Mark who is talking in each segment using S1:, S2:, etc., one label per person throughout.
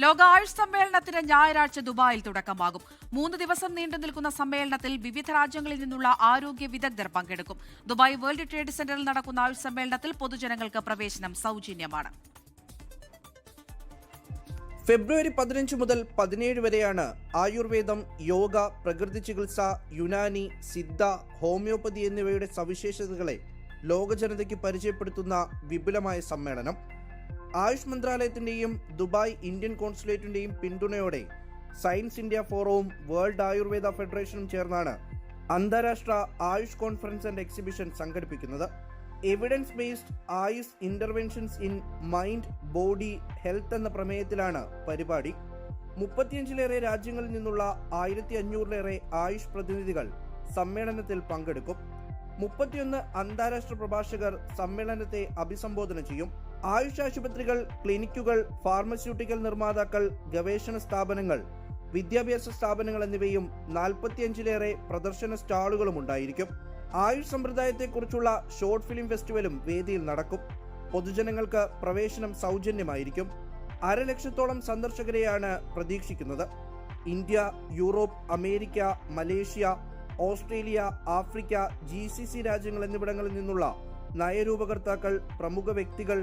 S1: ലോക ആയുഷ് സമ്മേളനത്തിന് ഞായറാഴ്ച ദുബായിൽ തുടക്കമാകും. 3 ദിവസം നീണ്ടു നിൽക്കുന്ന സമ്മേളനത്തിൽ വിവിധ രാജ്യങ്ങളിൽ നിന്നുള്ള ആരോഗ്യ വിദഗ്ധർ പങ്കെടുക്കും. ദുബായ് വേൾഡ് ട്രേഡ് സെന്ററിൽ നടക്കുന്ന ആയുഷ് സമ്മേളനത്തിൽ പൊതുജനങ്ങൾക്ക് പ്രവേശനം സൗജന്യമാണ്.
S2: ഫെബ്രുവരി 15 മുതൽ 17 വരെയാണ് ആയുർവേദം, യോഗ, പ്രകൃതി ചികിത്സ, യുനാനി, സിദ്ധ, ഹോമിയോപ്പതി എന്നിവയുടെ സവിശേഷതകളെ ലോക ജനതയ്ക്ക് പരിചയപ്പെടുത്തുന്ന വിപുലമായ സമ്മേളനം. ആയുഷ് മന്ത്രാലയത്തിന്റെയും ദുബായ് ഇന്ത്യൻ കോൺസുലേറ്റിന്റെയും പിന്തുണയോടെ സയൻസ് ഇന്ത്യ ഫോറവും വേൾഡ് ആയുർവേദ ഫെഡറേഷനും ചേർന്നാണ് അന്താരാഷ്ട്ര ആയുഷ് കോൺഫറൻസ് ആൻഡ് എക്സിബിഷൻ സംഘടിപ്പിക്കുന്നത്. Evidence based Ayush interventions in mind, body, health എന്ന പ്രമേയത്തിലാണ് പരിപാടി. 35-ലേറെ രാജ്യങ്ങളിൽ നിന്നുള്ള 1500-ലേറെ ആയുഷ് പ്രതിനിധികൾ സമ്മേളനത്തിൽ പങ്കെടുക്കും. 31 അന്താരാഷ്ട്ര പ്രഭാഷകർ സമ്മേളനത്തെ അഭിസംബോധന ചെയ്യും. ആയുഷ് ആശുപത്രികൾ, ക്ലിനിക്കുകൾ, ഫാർമസ്യൂട്ടിക്കൽ നിർമ്മാതാക്കൾ, ഗവേഷണ സ്ഥാപനങ്ങൾ, വിദ്യാഭ്യാസ സ്ഥാപനങ്ങൾ എന്നിവയും 45-ലേറെ പ്രദർശന സ്റ്റാളുകളും ഉണ്ടായിരിക്കും. ആയുഷ് സമ്പ്രദായത്തെക്കുറിച്ചുള്ള ഷോർട്ട് ഫിലിം ഫെസ്റ്റിവലും വേദിയിൽ നടക്കും. പൊതുജനങ്ങൾക്ക് പ്രവേശനം സൗജന്യമായിരിക്കും. 1,00,000-ത്തോളം സന്ദർശകരെയാണ് പ്രതീക്ഷിക്കുന്നത്. India, Europe, America, Malaysia, Australia, Africa, GCC രാജ്യങ്ങൾ എന്നിവിടങ്ങളിൽ നിന്നുള്ള നയരൂപകർത്താക്കൾ, പ്രമുഖ വ്യക്തികൾ,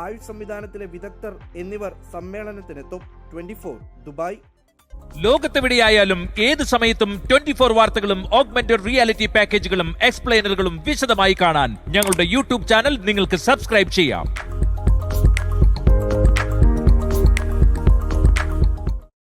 S2: ആയുഷ് സംവിധാനത്തിലെ വിദഗ്ധർ എന്നിവർ സമ്മേളനത്തിനെത്തും. 24 ദുബായ്.
S3: ലോകത്തെവിടെയായാലും ഏത് സമയത്തും 24 വാർത്തകളും ഓഗ്മെന്റഡ് റിയാലിറ്റി പാക്കേജുകളും എക്സ്പ്ലെയിനറുകളും വിശദമായി കാണാൻ ഞങ്ങളുടെ യൂട്യൂബ് ചാനൽ നിങ്ങൾക്ക് സബ്സ്ക്രൈബ് ചെയ്യാം.